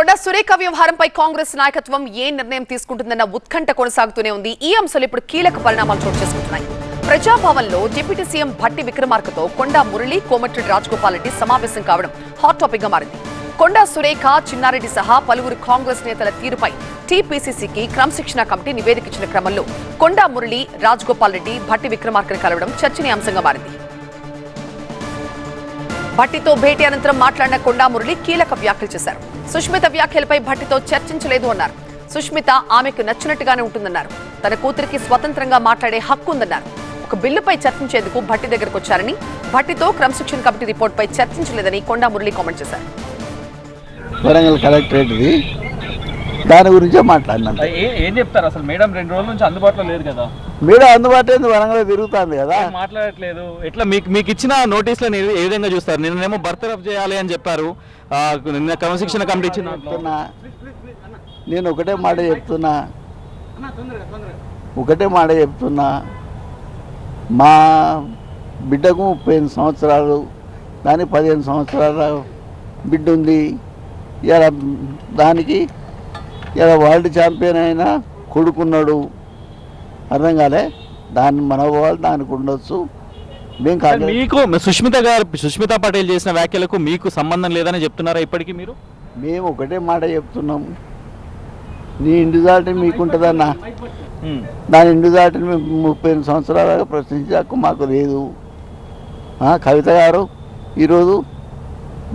కొండా సురేఖ వ్యవహారంపై కాంగ్రెస్ నాయకత్వం ఏ నిర్ణయం తీసుకుంటుందన్న ఉత్కంఠ కొనసాగుతూనే ఉంది. ఈ అంశాలు ఇప్పుడు కీలక పరిణామాలు చోటు చేసుకుంటున్నాయి. ప్రజాభవన్లో డిప్యూటీ సీఎం భట్టి విక్రమార్కతో కొండా మురళి, కోమటిరెడ్డి రాజగోపాల్ రెడ్డి సమావేశం కావడం హాట్ టాపిక్ గా మారింది. కొండా సురేఖ, చిన్నారెడ్డి సహా పలువురు కాంగ్రెస్ నేతల తీరుపై టీపీసీసీకి క్రమశిక్షణ కమిటీ నివేదిక ఇచ్చిన క్రమంలో కొండా మురళి, రాజగోపాల్ రెడ్డి భట్టి విక్రమార్కను కలవడం చర్చనీయాంశంగా మారింది. భట్టితో భేటీ అనంతరం మాట్లాడిన కొండా మురళి కీలక వ్యాఖ్యలు చేశారు. సుష్మిత వ్యాఖ్యలపై భట్టితో చర్చించలేదు అన్నారు. సుష్మిత ఆమెకు నచ్చినట్టుగానే ఉంటుందన్నారు. తన కూతురికి స్వతంత్రంగా మాట్లాడే హక్కు ఉందన్నారు. ఒక బిల్లుపై చర్చించేందుకు భట్టి దగ్గరకు వచ్చారని, భట్టితో క్రమశిక్షణ కమిటీ రిపోర్టుపై చర్చించలేదని కొండా మురళి కామెంట్ చేశారు. వరంగల్ కలెక్టరేట్ దాని గురించే మాట్లాడినాను. ఏం చెప్తారు అసలు? మేడం 2 రోజుల నుంచి అందుబాటులో లేదు కదా. మేడం అందుబాటులో వరంగల్ తిరుగుతుంది కదా, మాట్లాడట్లేదు. ఎట్లా మీకు ఇచ్చిన నోటీసులను ఏ విధంగా చూస్తారు? నిన్నేమో బర్తరఫ్ చేయాలి అని చెప్పారు. నిన్న క్రమశిక్షణ కమిటీ ఇచ్చిన నేను ఒకటే మాట చెప్తున్నా, మా బిడ్డకు 35 సంవత్సరాలు, దానికి 15 సంవత్సరాల బిడ్డ ఉంది. ఇలా దానికి ఇలా వరల్డ్ ఛాంపియన్ అయినా కొడుకున్నాడు. అర్థం కాలే, దాన్ని మనోభావాలు దానికి ఉండొచ్చు. మీకు సుష్మిత పటేల్ చేసిన వ్యాఖ్యలకు మీకు సంబంధం లేదని చెప్తున్నారా ఇప్పటికీ మీరు? మేము ఒకటే మాట చెప్తున్నాము, నీ ఇండివిజువాలిటీ మీకుంటుందన్నా, దాని ఇండివిజువాలిటీని 35 సంవత్సరాల దాకా ప్రశ్నించే హక్కు మాకు లేదు. కవిత గారు ఈరోజు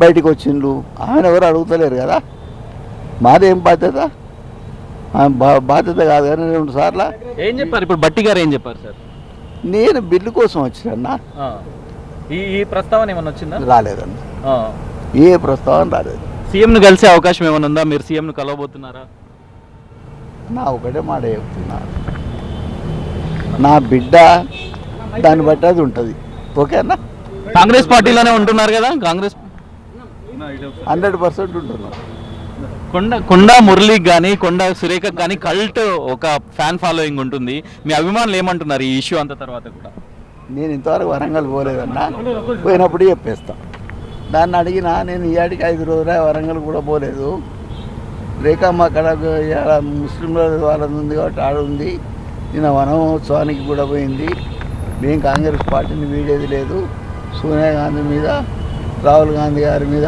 బయటికి వచ్చిండ్రు, ఆయన ఎవరు అడుగుతలేరు కదా. మాదేం బాధ్యత? బాధ్యత కాదు కానీ 2 సార్లు ఏం చెప్పారు? ఇప్పుడు భట్టి గారు ఏం చెప్పారు సార్? నేను బిల్లు కోసం వచ్చినా. ఈ ప్రస్తావన ఏమన్నా వచ్చిందా? రాలేదన్న, ఏ ప్రస్తావన రాలేదు. సీఎంను కలిసే అవకాశం ఏమైనా ఉందా? మీరు సీఎంను కలవబోతున్నారా? నా ఒకటే మాట చెప్తున్నా, నా బిడ్డ దాన్ని బట్టి అది ఉంటుంది. ఓకేనా? కాంగ్రెస్ పార్టీలోనే ఉంటున్నారు కదా, కాంగ్రెస్ 100% ఉంటున్నారు. కొండా మురళికి కానీ కొండా సురేఖకి కానీ కల్ట్ ఒక ఫ్యాన్ ఫాలోయింగ్ ఉంటుంది. మీ అభిమానులు ఏమంటున్నారు ఈ ఇష్యూ అంత తర్వాత కూడా? నేను ఇంతవరకు వరంగల్ పోలేదన్నా, పోయినప్పుడు చెప్పేస్తా. దాన్ని అడిగినా నేను ఈయాడికి 5 రోజులే వరంగల్ కూడా పోలేదు. రేఖమ్మ అక్కడ ముస్లింల వాళ్ళది ఉంది కాబట్టి ఆడ ఉంది. నిన్న వనమహోత్సవానికి కూడా పోయింది. మేము కాంగ్రెస్ పార్టీని వీడేది లేదు. సోనియా గాంధీ మీద, రాహుల్ గాంధీ గారి మీద,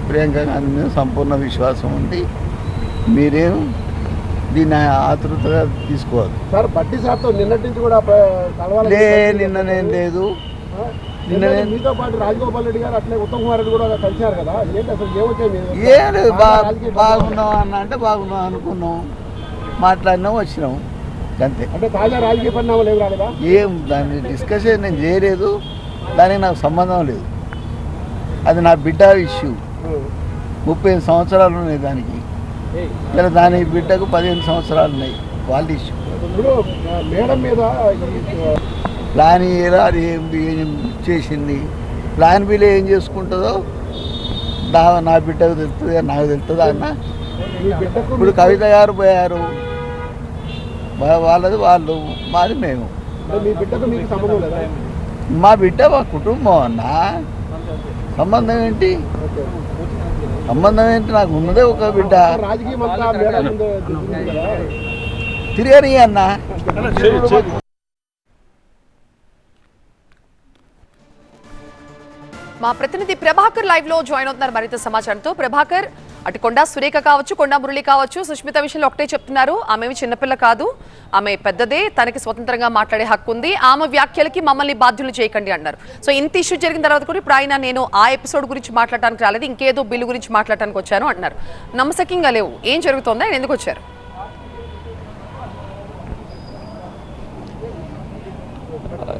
ప్రియాంక గాంధీ మీద సంపూర్ణ విశ్వాసం ఉంది. మీరేం దీన్ని ఆతృతగా తీసుకోవాలి సార్. భట్టి సార్తో నిన్నటి నుంచి కూడా నిన్ననేం లేదు. మీతో పాటు రాజగోపాల్ రెడ్డి గారు అట్లే ఉత్తమ్ కుమార్ రెడ్డి కూడా కలిశారు కదా, ఏంటి అసలు ఏమొచ్చాయి? ఏం లేదు, బాగున్నాం అన్న అంటే బాగున్నాం అనుకున్నాం, మాట్లాడినాం, వచ్చినాం అంతే. అంటే తాజా రాజకీయ పరిణామాలు ఏమి రాలేదా? ఏం దాన్ని డిస్కషన్ నేను చేయలేదు, దానికి నాకు సంబంధం లేదు. అది నా బిడ్డ ఇష్యూ. 35 సంవత్సరాలు ఉన్నాయి దానికి, ఇలా దాని బిడ్డకు 15 సంవత్సరాలు ఉన్నాయి, వాళ్ళ ఇష్యూ. మేడం మీద ప్లాన్ ఏలా అది ఏం చేసింది, ప్లాన్ బిలో ఏం చేసుకుంటుందో నా బిడ్డకు తెలుస్తుంది, నాకు తెలుస్తుందా అన్న. ఇప్పుడు కవిత గారు పోయారు, వాళ్ళది వాళ్ళు, మాది మేము. మీ బిడ్డకు మీకు సంబంధం లేదా? మా బిడ్డ మా కుటుంబం అన్న. సంబంధం ఏంటి? సంబంధం ఏంటి? నాకు ఉన్నదే ఒక బిడ్డ. తిరగని అన్న. మా ప్రతినిధి ప్రభాకర్ లైవ్ లో జాయిన్ అవుతున్నారు మరింత సమాచారంతో. ప్రభాకర్, అటు కొండా సురేఖ కావచ్చు, కొండా మురళి కావచ్చు, సుష్మిత విషయంలో ఒకటే చెప్తున్నారు, ఆమె చిన్నపిల్ల కాదు, ఆమె పెద్దదే, తనకి స్వతంత్రంగా మాట్లాడే హక్కు ఉంది, ఆమె వ్యాఖ్యలకి మమ్మల్ని బాధ్యులు చేయకండి అన్నారు. సో ఇంత ఇష్యూ జరిగిన తర్వాత కూడా ఇప్పుడు ఆయన నేను ఆ ఎపిసోడ్ గురించి మాట్లాడటానికి రాలేదు, ఇంకేదో బిల్లు గురించి మాట్లాడటానికి వచ్చాను అంటున్నారు. నమ్మశక్యంగా లేవు. ఏం జరుగుతుందో, ఆయన ఎందుకు వచ్చారు?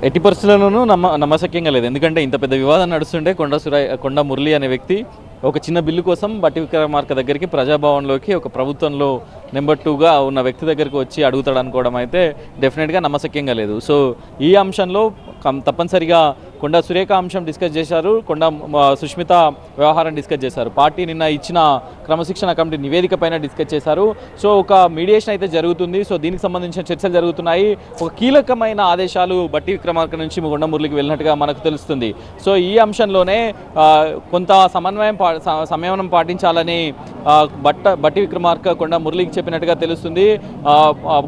ఎట్టి పరిస్థితుల్లోనూ నమ్మశక్యంగా లేదు. ఎందుకంటే ఇంత పెద్ద వివాదం నడుస్తుంటే కొండా మురళి అనే వ్యక్తి ఒక చిన్న బిల్లు కోసం భట్టి విక్రమార్క దగ్గరికి, ప్రజాభవన్లోకి, ఒక ప్రభుత్వంలో నెంబర్ 2గా ఉన్న వ్యక్తి దగ్గరికి వచ్చి అడుగుతాడు అనుకోవడం అయితే డెఫినెట్గా నమ్మశక్యంగా లేదు. సో ఈ అంశంలో తప్పనిసరిగా కొండా సురేఖ అంశం డిస్కస్ చేశారు, కొండా సుష్మిత వ్యవహారం డిస్కస్ చేశారు. పార్టీ నిన్న ఇచ్చిన క్రమశిక్షణ కమిటీ నివేదిక పైన డిస్కస్ చేశారు. సో ఒక మీడియేషన్ అయితే జరుగుతుంది. సో దీనికి సంబంధించిన చర్చలు జరుగుతున్నాయి. ఒక కీలకమైన ఆదేశాలు బట్టి విక్రమార్క నుంచి కొండా మురళికి వెళ్ళినట్టుగా మనకు తెలుస్తుంది. సో ఈ అంశంలోనే కొంత సంయమనం పాటించాలని బట్టి విక్రమార్క కొండా మురళికి చెప్పినట్టుగా తెలుస్తుంది.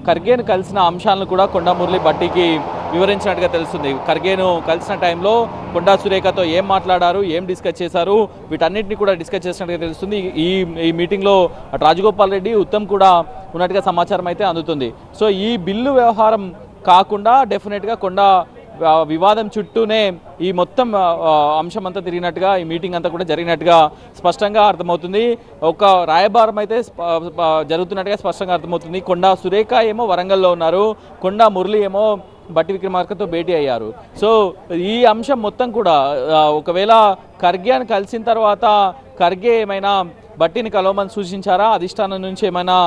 ఖర్గేను కలిసిన అంశాలను కూడా కొండా మురళి బట్టికి వివరించినట్టుగా తెలుస్తుంది. ఖర్గేను కలిసిన టైంలో కొండా సురేఖతో ఏం మాట్లాడారు, ఏం డిస్కస్ చేశారు, వీటన్నిటిని కూడా డిస్కస్ చేసినట్టుగా తెలుస్తుంది. ఈ మీటింగ్లో రాజగోపాల్ రెడ్డి, ఉత్తమ్ కూడా ఉన్నట్టుగా సమాచారం అయితే అందుతుంది. సో ఈ బిల్లు వ్యవహారం కాకుండా డెఫినెట్గా కొండా వివాదం చుట్టూనే ఈ మొత్తం అంశం అంతా తిరిగినట్టుగా, ఈ మీటింగ్ అంతా కూడా జరిగినట్టుగా స్పష్టంగా అర్థమవుతుంది. ఒక రాయబారం అయితే జరుగుతున్నట్టుగా స్పష్టంగా అర్థమవుతుంది. కొండా సురేఖ ఏమో వరంగల్లో ఉన్నారు, కొండా మురళి ఏమో బట్టి విక్రమార్కతో భేటీ అయ్యారు. సో ఈ అంశం మొత్తం కూడా ఒకవేళ ఖర్గేని కలిసిన తర్వాత ఖర్గే ఏమైనా బట్టిని కలవమని సూచించారా, అధిష్టానం నుంచి ఏమైనా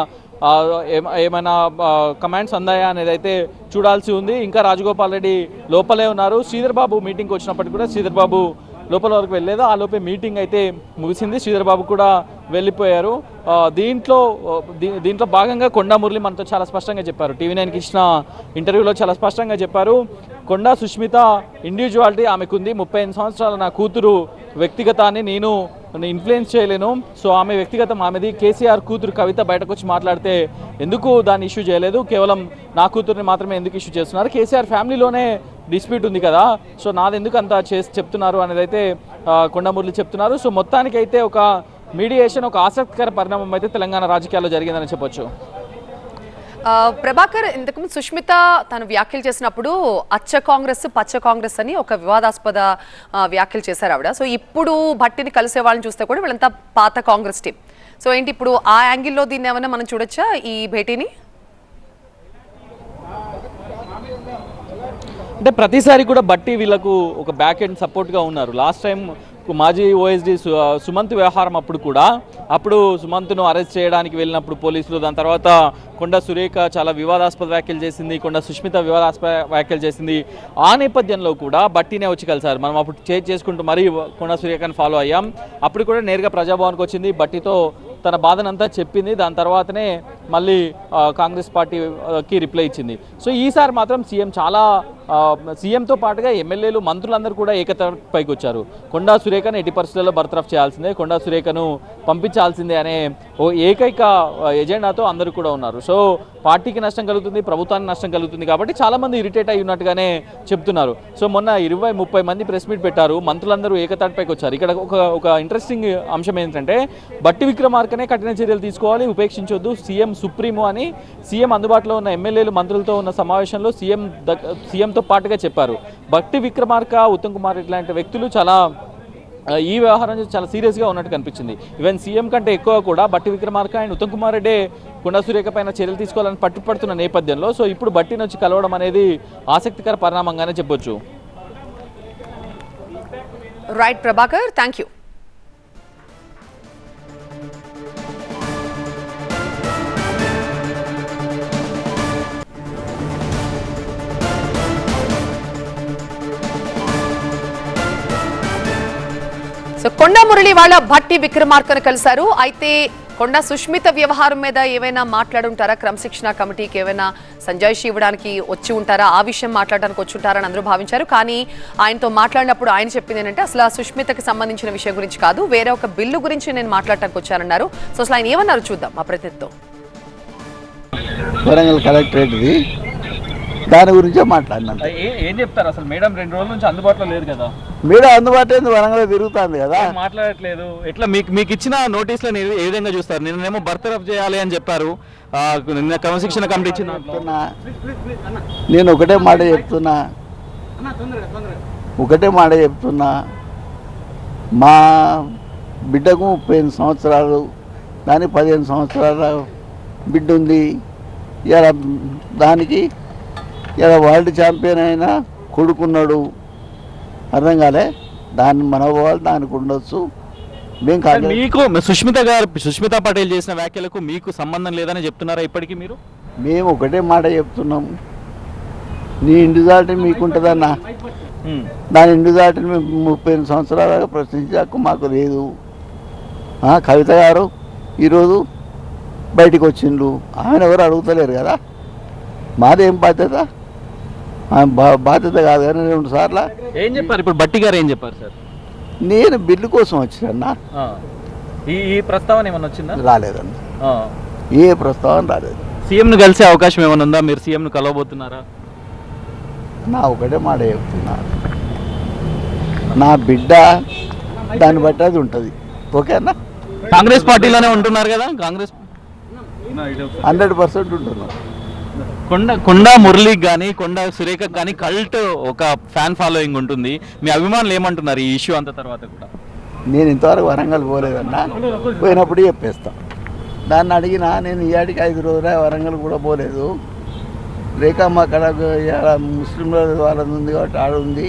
కమాండ్స్ అందాయా అనేది అయితే చూడాల్సి ఉంది. ఇంకా రాజగోపాల్ రెడ్డి లోపలే ఉన్నారు. శ్రీధర్ బాబు మీటింగ్కి వచ్చినప్పటికీ కూడా శ్రీధర్ బాబు లోపల వరకు వెళ్ళలేదు. ఆ లోపే మీటింగ్ అయితే ముగిసింది. శ్రీధర్ బాబు కూడా వెళ్ళిపోయారు. దీంట్లో భాగంగా కొండా మురళి మనతో చాలా స్పష్టంగా చెప్పారు. టీవీ9కి ఇచ్చిన ఇంటర్వ్యూలో చాలా స్పష్టంగా చెప్పారు. కొండా సుష్మిత ఇండివిజువాలిటీ ఆమెకుంది. 35 సంవత్సరాల నా కూతురు వ్యక్తిగతాన్ని నేను ఇన్ఫ్లుయెన్స్ చేయలేను. సో ఆమె వ్యక్తిగతం ఆమెది. కేసీఆర్ కూతురు కవిత బయటకు వచ్చి మాట్లాడితే ఎందుకు దాన్ని ఇష్యూ చేయలేదు, కేవలం నా కూతురుని మాత్రమే ఎందుకు ఇష్యూ చేస్తున్నారు, కేసీఆర్ ఫ్యామిలీలోనే డిస్ప్యూట్ ఉంది కదా, సో నాదెందుకు అంత చేసి చెప్తున్నారు అనేది అయితే కొండా మురళి చెప్తున్నారు. సో మొత్తానికైతే ఒక మీడియేషన్, ఒక ఆసక్తికర పరిణామం అయితే తెలంగాణ రాజకీయాల్లో జరిగిందని చెప్పొచ్చు. ప్రభాకర్, ఇంతకుముందు సుష్మిత తను వ్యాఖ్యలు చేసినప్పుడు అచ్చ కాంగ్రెస్ పచ్చ కాంగ్రెస్ అని ఒక వివాదాస్పద వ్యాఖ్యలు చేశారు ఆవిడ. సో ఇప్పుడు భట్టిని కలిసే వాళ్ళని చూస్తే కూడా వీళ్ళంతా పాత కాంగ్రెస్ టీం. సో ఏంటి ఇప్పుడు ఆ యాంగిల్లో దీన్ని ఏమైనా మనం చూడొచ్చా ఈ భేటీని? అంటే ప్రతిసారి కూడా బట్టి వీళ్ళకు ఒక బ్యాక్ ఎండ్ సపోర్ట్గా ఉన్నారు. లాస్ట్ టైం మాజీ ఓఎస్డీ సుమంత్ వ్యవహారం అప్పుడు సుమంత్ను అరెస్ట్ చేయడానికి వెళ్ళినప్పుడు పోలీసులు, దాని తర్వాత కొండా సురేఖ చాలా వివాదాస్పద వ్యాఖ్యలు చేసింది, కొండా సుష్మిత వివాదాస్పద వ్యాఖ్యలు చేసింది. ఆ నేపథ్యంలో కూడా బట్టినే వచ్చి కలిసారు. మనం అప్పుడు చేసుకుంటూ మరీ కొండా సురేఖను ఫాలో అయ్యాం. అప్పుడు కూడా నేరుగా ప్రజాభవన్కి వచ్చింది, బట్టితో తన బాధనంతా చెప్పింది. దాని తర్వాతనే మళ్ళీ కాంగ్రెస్ పార్టీకి రిప్లై ఇచ్చింది. సో ఈసారి మాత్రం సీఎంతో పాటుగా ఎమ్మెల్యేలు, మంత్రులందరూ కూడా ఏకతాటిపైకి వచ్చారు. కొండా సురేఖను ఎట్టి పరిస్థితుల్లో బర్తరఫ్ చేయాల్సిందే, కొండా సురేఖను పంపించాల్సిందే అనే ఓ ఏకైక ఎజెండాతో అందరూ కూడా ఉన్నారు. సో పార్టీకి నష్టం కలుగుతుంది, ప్రభుత్వానికి నష్టం కలుగుతుంది కాబట్టి చాలామంది ఇరిటేట్ అయి ఉన్నట్టుగానే చెప్తున్నారు. సో మొన్న 20-30 మంది ప్రెస్ మీట్ పెట్టారు, మంత్రులందరూ ఏకతాటిపైకి వచ్చారు. ఇక్కడ ఒక ఇంట్రెస్టింగ్ అంశం ఏంటంటే బట్టి విక్రమార్కనే కఠిన చర్యలు తీసుకోవాలి, ఉపేక్షించొద్దు, సీఎం సుప్రీమో అని సీఎం అందుబాటులో ఉన్న ఎమ్మెల్యేలు, మంత్రులతో ఉన్న సమావేశంలో సీఎంతో పాటుగా చెప్పారు. బట్టి విక్రమార్క, ఉత్తమ్ కుమార్ రెడ్డి లాంటి వ్యక్తులు ఈ వ్యవహారం చాలా సీరియస్గా ఉన్నట్టు కనిపించింది. ఈవెన్ సీఎం కంటే ఎక్కువ కూడా బట్టి విక్రమార్క అండ్ ఉత్తమ్ కుమార్ రెడ్డి కొండా సురేఖ పైన చర్యలు తీసుకోవాలని పట్టుపడుతున్న నేపథ్యంలో సో ఇప్పుడు బట్టిని వచ్చి కలవడం అనేది ఆసక్తికర పరిణామంగానే చెప్పొచ్చు. Right Prabhakar, thank you. So Konda Murali వాళ్ళ భట్టి విక్రమార్కను కలిశారు. అయితే కొండా సుష్మిత వ్యవహారం మీద ఏమైనా మాట్లాడుంటారా, క్రమశిక్షణ కమిటీకి ఏమైనా సంజాయిషి ఇవ్వడానికి వచ్చి ఉంటారా, ఆ విషయం మాట్లాడడానికి వచ్చి ఉంటారని అందరూ భావించారు. కానీ ఆయనతో మాట్లాడినప్పుడు ఆయన చెప్పింది ఏంటంటే అసలు ఆ సుష్మితకి సంబంధించిన విషయం గురించి కాదు, వేరే ఒక బిల్లు గురించి నేను మాట్లాడటానికి వచ్చానన్నారు. సో అసలు ఆయన ఏమన్నారు చూద్దాం మా ప్రతినిధితో. వరంగల్ కలెక్టరేట్ది దాని గురించే మాట్లాడినాను. ఏం చెప్తారు అసలు? మేడం 2 రోజుల నుంచి అందుబాటులో లేదు కదా. మేడం అందుబాటులో వరంగల్ తిరుగుతుంది కదా, మాట్లాడట్లేదు. ఎట్లా మీకు ఇచ్చిన నోటీసులను ఏ విధంగా చూస్తారు? నిన్నేమో బర్తరఫ్ చేయాలి అని చెప్పారు, నిన్న క్రమశిక్షణ కమిటీ ఇచ్చిన. నేను ఒకటే మాట చెప్తున్నా, మా బిడ్డకు 35 సంవత్సరాలు, దాని 15 సంవత్సరాల బిడ్డ ఉంది. ఇలా దానికి ఇలా వరల్డ్ ఛాంపియన్ అయినా కొడుకున్నాడు, అర్థం కాలే, దాని మనోభావాలు దానికి ఉండొచ్చు. మీకు సుష్మిత పటేల్ చేసిన వ్యాఖ్యలకు మీకు సంబంధం లేదని చెప్తున్నారా ఇప్పటికీ మీరు? మేము ఒకటే మాట చెప్తున్నాం, నీ ఇండివిజువాలిటీ మీకుంటుందన్నా, దాని ఇంటి దాటిని మేము 38 సంవత్సరాలుగా ప్రశ్నించే హక్కు మాకు లేదు. కవిత గారు ఈరోజు బయటికి వచ్చిండ్రు, ఆమెను ఎవరు అడుగుతలేరు కదా, మాదేం బాధ్యత? బాధ్యత కాదు కానీ 2 సార్లు ఏం చెప్పారు ఇప్పుడు బట్టి గారు ఏం చెప్పారు సార్? నేను బిల్లు కోసం వచ్చినా, ఈ ప్రస్తావన ఏమన్నా వచ్చిందా? రాలేదన్న, ఏ ప్రస్తావన రాలేదు. సీఎంను కలిసే అవకాశం ఏమైనా ఉందా? మీరు సీఎంను కలవబోతున్నారా? నా ఒకటే మాట చెప్తున్నా, నా బిడ్డ దాన్ని బట్టి అది ఉంటుంది. ఓకేనా? కాంగ్రెస్ పార్టీలోనే ఉంటున్నారు కదా, కాంగ్రెస్ 100% ఉంటున్నాను. కొండా మురళికి కానీ కొండా సురేఖకి కానీ కల్ట్ ఒక ఫ్యాన్ ఫాలోయింగ్ ఉంటుంది. మీ అభిమానులు ఏమంటున్నారు ఈ ఇష్యూ అంత తర్వాత కూడా? నేను ఇంతవరకు వరంగల్ పోలేదన్నా, పోయినప్పుడు చెప్పేస్తా. దాన్ని అడిగినా నేను ఈయాడికి 5 రోజులే వరంగల్ కూడా పోలేదు. రేఖమ్మ అక్కడ ముస్లింల వాళ్ళది ఉంది కాబట్టి ఆడ ఉంది.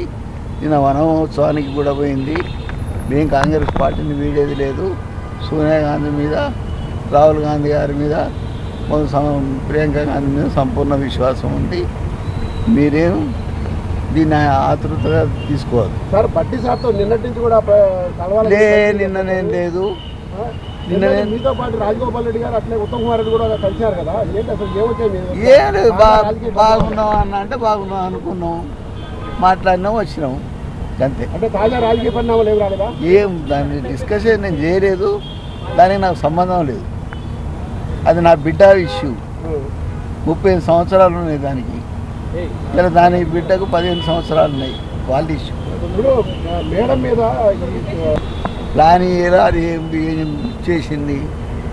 నిన్న వనోత్సవానికి కూడా పోయింది. మేము కాంగ్రెస్ పార్టీని వీడేది లేదు. సోనియా గాంధీ మీద, రాహుల్ గాంధీ గారి మీద, ప్రియాంక గాంధీ మీద సంపూర్ణ విశ్వాసం ఉంది. మీరేం దీన్ని ఆతృతగా తీసుకోవాలి సార్. బట్టి సార్తో నిన్నటి నుంచి కూడా నిన్ననేం లేదు. మీతో పాటు రాజగోపాల్ రెడ్డి గారు అట్లే ఉత్తమ్ కుమార్ రెడ్డి కూడా కలిసారు కదా, ఏంటి అసలు ఏమొచ్చాయి? ఏం లేదు, బాగున్నాం అన్న అంటే బాగున్నాం అనుకున్నాం, మాట్లాడినాం, వచ్చినాం అంతే. అంటే తాజా రాజకీయ పరిణామాలు ఏమి రాలేదా? ఏం దాన్ని డిస్కషన్ నేను చేయలేదు, దానికి నాకు సంబంధం లేదు. అది నా బిడ్డ ఇష్యూ. 35 సంవత్సరాలు ఉన్నాయి దానికి, ఇలా దాని బిడ్డకు 15 సంవత్సరాలు ఉన్నాయి. వాళ్ళ ఇష్యూ. ఇప్పుడు మేడం మీద ప్లాన్ ఏలా అది ఏం చేసింది,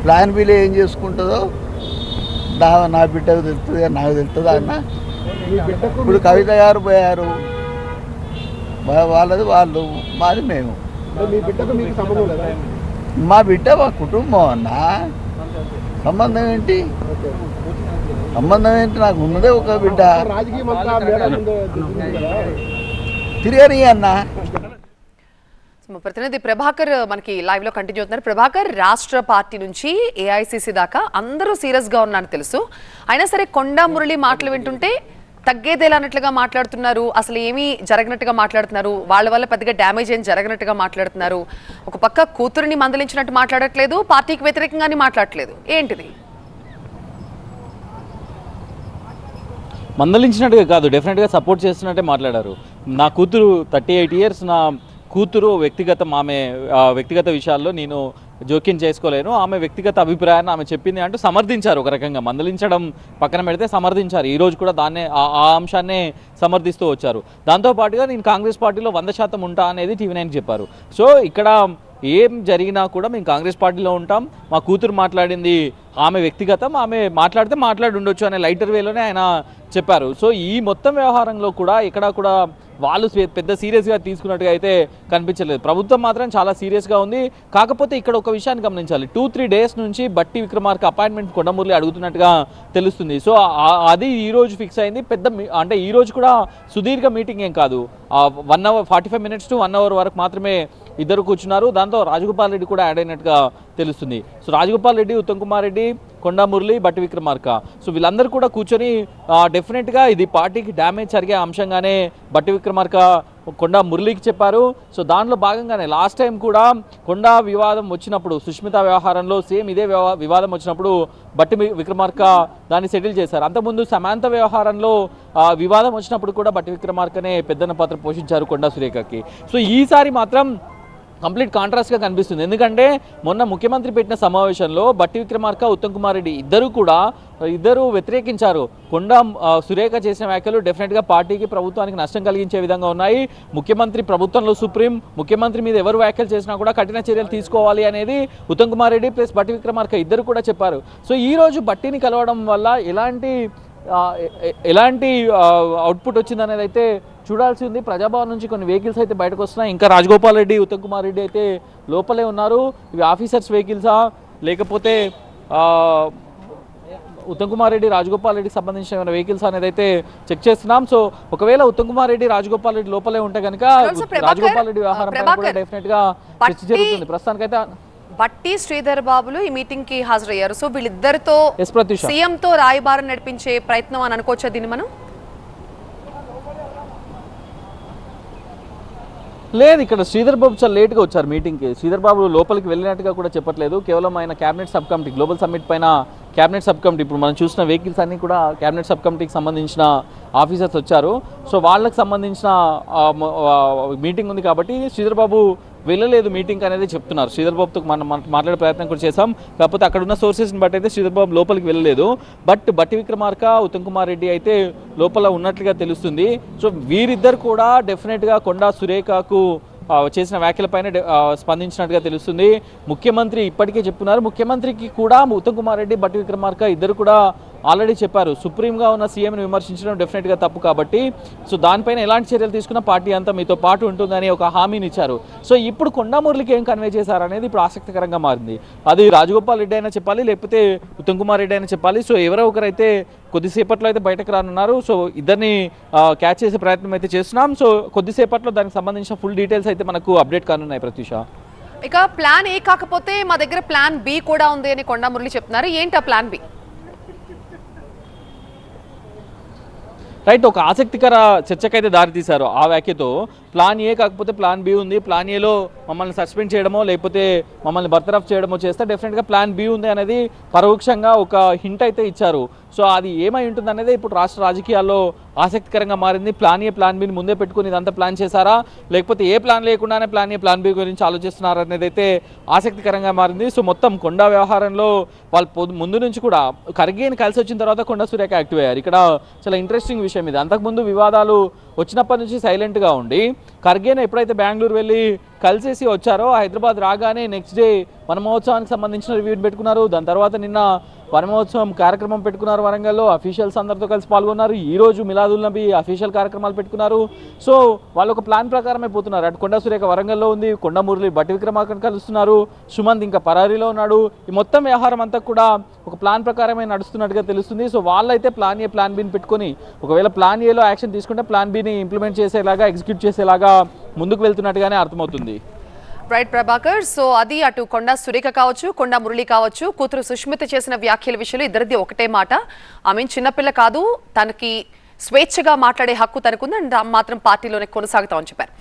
ప్లాన్ బిలో ఏం చేసుకుంటుందో నా బిడ్డకు తెలుస్తుంది, నాకు తెలుస్తుందా అన్న? ఇప్పుడు కవిత గారు పోయారు, వాళ్ళది వాళ్ళు, మాది మేము. మీ బిడ్డకు మీకు సంబంధం లేదా? మా బిడ్డ మా కుటుంబం అన్న, సంబంధం ఏంటి? సంబంధం ఏంటి? నాకు ఉన్నదే ఒక బిడ్డ. రాజకీయం అంతా మేడం తిరగని అన్న. ప్రతినిధి ప్రభాకర్ మనకి లైవ్ లో కంటిన్యూ అవుతున్నారు. ప్రభాకర్, రాష్ట్ర పార్టీ నుంచి ఏఐసిసి దాకా అందరూ సీరియస్ గా ఉన్నారని తెలుసు. అయినా సరే కొండా మురళి మాటలు వింటుంటే తగ్గేదేలన్నట్లుగా మాట్లాడుతున్నారు, అసలు ఏమీ జరగనట్టుగా మాట్లాడుతున్నారు, వాళ్ళ వల్ల పెద్దగా డ్యామేజ్ ఏం జరగనట్టుగా మాట్లాడుతున్నారు. ఒక పక్క కూతురిని మందలించినట్టు మాట్లాడట్లేదు, పార్టీకి వ్యతిరేకంగానే మాట్లాడట్లేదు. ఏంటిది? మందలించినట్టుగా కాదు, డెఫినెట్గా సపోర్ట్ చేస్తున్నట్టే మాట్లాడారు. నా కూతురు 38 years, నా కూతురు వ్యక్తిగత విషయాల్లో నేను జోక్యం చేసుకోలేను, ఆమె వ్యక్తిగత అభిప్రాయాన్ని ఆమె చెప్పింది అంటూ సమర్థించారు. ఒక రకంగా మందలించడం పక్కన పెడితే సమర్థించారు. ఈరోజు కూడా దాన్నే ఆ అంశాన్నే సమర్థిస్తూ వచ్చారు. దాంతోపాటుగా నేను కాంగ్రెస్ పార్టీలో 100% ఉంటా అనేది TV9 చెప్పారు. సో ఇక్కడ ఏం జరిగినా కూడా మేము కాంగ్రెస్ పార్టీలో ఉంటాం, మా కూతురు మాట్లాడింది ఆమె వ్యక్తిగతం, ఆమె మాట్లాడి ఉండొచ్చు అనే లైటర్ వేలోనే ఆయన చెప్పారు. సో ఈ మొత్తం వ్యవహారంలో కూడా ఇక్కడ కూడా వాళ్ళు పెద్ద సీరియస్గా తీసుకున్నట్టుగా అయితే కనిపించలేదు. ప్రభుత్వం మాత్రం చాలా సీరియస్గా ఉంది. కాకపోతే ఇక్కడ ఒక విషయాన్ని గమనించాలి, 2-3 days నుంచి బట్టి విక్రమార్క అపాయింట్మెంట్ కొండమురళి అడుగుతున్నట్టుగా తెలుస్తుంది. సో అది ఈరోజు ఫిక్స్ అయింది. అంటే ఈరోజు కూడా సుదీర్ఘ మీటింగ్ ఏం కాదు, 1 hour 45 minutes to 1 hour వరకు మాత్రమే ఇద్దరు కూర్చున్నారు. దాంతో రాజగోపాల్ రెడ్డి కూడా యాడ్ అయినట్టుగా తెలుస్తుంది. సో రాజగోపాల్ రెడ్డి, ఉత్తమ్ కుమార్ రెడ్డి, కొండా మురళి, బట్టి విక్రమార్క, సో వీళ్ళందరూ కూడా కూర్చొని డెఫినెట్గా ఇది పార్టీకి డ్యామేజ్ జరిగే అంశంగానే బట్టి విక్రమార్క కొండా మురళికి చెప్పారు. సో దానిలో భాగంగానే లాస్ట్ టైం కూడా కొండా వివాదం వచ్చినప్పుడు, సుష్మిత వ్యవహారంలో సేమ్ ఇదే వివాదం వచ్చినప్పుడు బట్టి విక్రమార్క దాన్ని సెటిల్ చేశారు. అంతకుముందు సమాంత వ్యవహారంలో వివాదం వచ్చినప్పుడు కూడా బట్టి విక్రమార్కనే పెద్దన్న పాత్ర పోషించారు కొండా సురేఖకి. సో ఈసారి మాత్రం కంప్లీట్ కాంట్రాస్ట్గా కనిపిస్తుంది. ఎందుకంటే మొన్న ముఖ్యమంత్రి పెట్టిన సమావేశంలో బట్టి విక్రమార్క, ఉత్తమ్ కుమార్ రెడ్డి ఇద్దరు వ్యతిరేకించారు. కొండా సురేఖ చేసిన వ్యాఖ్యలు డెఫినెట్గా పార్టీకి, ప్రభుత్వానికి నష్టం కలిగించే విధంగా ఉన్నాయి. ముఖ్యమంత్రి, ప్రభుత్వంలో సుప్రీం, ముఖ్యమంత్రి మీద ఎవరు వ్యాఖ్యలు చేసినా కూడా కఠిన చర్యలు తీసుకోవాలి అనేది ఉత్తమ్ కుమార్ రెడ్డి ప్లస్ బట్టి విక్రమార్క ఇద్దరు కూడా చెప్పారు. సో ఈరోజు బట్టిని కలవడం వల్ల ఎలాంటి అవుట్పుట్ వచ్చిందనేది అయితే చూడాల్సి ఉంది. ప్రజాభవన్ నుంచి కొన్ని వెహికల్స్ అయితే బయటకు వస్తున్నాయి. ఇంకా రాజగోపాల్ రెడ్డి, ఉత్తమ్ కుమార్ రెడ్డి అయితే లోపలే ఉన్నారు. ఇవి ఆఫీసర్స్ వెహికల్సా లేకపోతే ఉత్తమ్ కుమార్ రెడ్డి, రాజగోపాల్ రెడ్డికి సంబంధించిన ఏమైనా వెహికల్స్ అనేది అయితే చెక్ చేస్తున్నాం. సో ఒకవేళ ఉత్తమ్ కుమార్ రెడ్డి, రాజగోపాల్ రెడ్డి లోపలే ఉంటే కనుక రాజగోపాల్ రెడ్డి వ్యవహారం కూడా డెఫినెట్ గా చర్చ జరుగుతుంది. ప్రస్తుతానికైతే బట్టి శ్రీధర్ బాబులు ఈ మీటింగ్ కి హాజరయ్యారు. సో వీళ్ళిద్దరితో సీఎం తో రాయబారం నడిపించే ప్రయత్నం అని అనుకోవచ్చా దీన్ని మనం? లేదు, ఇక్కడ శ్రీధర్ బాబు చాలా లేట్గా వచ్చారు మీటింగ్కి. శ్రీధర్ బాబు లోపలికి వెళ్ళినట్టుగా కూడా చెప్పట్లేదు. కేవలం ఆయన cabinet sub committee, global summit పైన క్యాబినెట్ సబ్ కమిటీ, ఇప్పుడు మనం చూసిన వెహికల్స్ అన్నీ కూడా క్యాబినెట్ సబ్ కమిటీకి సంబంధించిన ఆఫీసర్స్ వచ్చారు. సో వాళ్ళకి సంబంధించిన మీటింగ్ ఉంది కాబట్టి శ్రీధర్ బాబు వెళ్ళలేదు మీటింగ్ అనేది చెప్తున్నారు. శ్రీధర్ బాబుతో మనం మాట్లాడే ప్రయత్నం కూడా చేశాం. కాకపోతే అక్కడ ఉన్న సోర్సెస్ని బట్టి అయితే శ్రీధర్ బాబు లోపలికి వెళ్ళలేదు. బట్ బట్టి విక్రమార్క, ఉత్తమ్ కుమార్ రెడ్డి అయితే లోపల ఉన్నట్లుగా తెలుస్తుంది. సో వీరిద్దరు కూడా డెఫినెట్గా కొండా సురేఖకు చేసిన వ్యాఖ్యలపైన స్పందించినట్టుగా తెలుస్తుంది. ముఖ్యమంత్రి ఇప్పటికే చెప్తున్నారు. ముఖ్యమంత్రికి కూడా ఉత్తమ్ కుమార్ రెడ్డి, బట్టి విక్రమార్క ఇద్దరు కూడా ఆల్రెడీ చెప్పారు, సుప్రీంగా ఉన్న సీఎంని విమర్శించడం డెఫినెట్గా తప్పు కాబట్టి సో దానిపైన ఎలాంటి చర్యలు తీసుకున్నా పార్టీ అంతా మీతో పాటు ఉంటుందని ఒక హామీని ఇచ్చారు. సో ఇప్పుడు కొండా మురళికి ఏం కన్వే చేశారనేది ఇప్పుడు ఆసక్తికరంగా మారింది. అది రాజగోపాల్ రెడ్డి అయినా చెప్పాలి, లేకపోతే ఉత్తమ్ కుమార్ రెడ్డి అయినా చెప్పాలి. సో ఎవరో ఒకరైతే కొద్దిసేపట్లో అయితే బయటకు రానున్నారు. సో ఇద్దరిని క్యాచ్ చేసే ప్రయత్నం అయితే చేస్తున్నాం. సో కొద్దిసేపట్లో దానికి సంబంధించిన ఫుల్ డీటెయిల్స్ అయితే మనకు అప్డేట్ కానున్నాయి ప్రత్యూష. ఇక ప్లాన్ ఏ కాకపోతే మా దగ్గర ప్లాన్ బి కూడా ఉంది అని కొండా మురళి చెప్తున్నారు. ఏంటి ఆ ప్లాన్ బి? రైట్, ఒక ఆసక్తికర చర్చకైతే దారితీశారు ఆ వ్యాఖ్యతో. ప్లాన్ ఏ కాకపోతే ప్లాన్ బి ఉంది, ప్లాన్ ఏలో మమ్మల్ని సస్పెండ్ చేయడమో లేకపోతే మమ్మల్ని బర్తరఫ్ చేయడమో చేస్తే డెఫినెట్గా ప్లాన్ బి ఉంది అనేది పరోక్షంగా ఒక హింట్ అయితే ఇచ్చారు. సో అది ఏమై ఉంటుంది అనేది ఇప్పుడు రాష్ట్ర రాజకీయాల్లో ఆసక్తికరంగా మారింది. ప్లాన్ ఏ ప్లాన్ బిని ముందే పెట్టుకుని ఇదంతా ప్లాన్ చేశారా, లేకపోతే ఏ ప్లాన్ లేకుండానే ప్లాన్ ఏ ప్లాన్ బి గురించి ఆలోచిస్తున్నారా అనేది అయితే ఆసక్తికరంగా మారింది. సో మొత్తం కొండా వ్యవహారంలో వాళ్ళు ముందు నుంచి కూడా ఖర్గేని కలిసి వచ్చిన తర్వాత కొండా సురేఖ యాక్టివ్ అయ్యారు. ఇక్కడ చాలా ఇంట్రెస్టింగ్ విషయం ఇది. అంతకుముందు వివాదాలు వచ్చినప్పటి నుంచి సైలెంట్గా ఉండి ఖర్గేని ఎప్పుడైతే బెంగళూరు వెళ్ళి కలిసేసి వచ్చారో, హైదరాబాద్ రాగానే నెక్స్ట్ డే వనమహోత్సవానికి సంబంధించిన రివ్యూని పెట్టుకున్నారు. దాని తర్వాత నిన్న వనమహోత్సవం కార్యక్రమం పెట్టుకున్నారు వరంగల్లో, అఫీషియల్స్ అందరితో కలిసి పాల్గొన్నారు. ఈరోజు మిలాదుల్ నబీ అఫీషియల్ కార్యక్రమాలు పెట్టుకున్నారు. సో వాళ్ళు ఒక ప్లాన్ ప్రకారమే పోతున్నారు. అటు కొండా సురేఖ వరంగల్లో ఉంది, కొండా మురళి బట్టి విక్రమార్కను కలుస్తున్నారు, సుమంత్ ఇంకా పరారీలో ఉన్నాడు. ఈ మొత్తం వ్యవహారం అంతా కూడా ఒక ప్లాన్ ప్రకారమే నడుస్తున్నట్టుగా తెలుస్తుంది. సో వాళ్ళైతే ప్లాన్ ఏ ప్లాన్ బిని పెట్టుకొని ఒకవేళ ప్లాన్ ఏలో యాక్షన్ తీసుకుంటే ప్లాన్ బిని ఇంప్లిమెంట్ చేసేలాగా, ఎగ్జిక్యూట్ చేసేలాగా ముందుకు వెళ్తున్నట్టుగానే అర్థమవుతుంది. రైట్ ప్రభాకర్, సో అది అటు కొండా సురేఖ కావచ్చు, కొండా మురళి కావచ్చు, కూతురు సుష్మిత చేసిన వ్యాఖ్యల విషయంలో ఇద్దరిది ఒకటే మాట. ఆమె చిన్నపిల్ల కాదు, తనకి స్వేచ్ఛగా మాట్లాడే హక్కు తనకుంది, మాత్రం పార్టీలోనే కొనసాగుతామని చెప్పారు.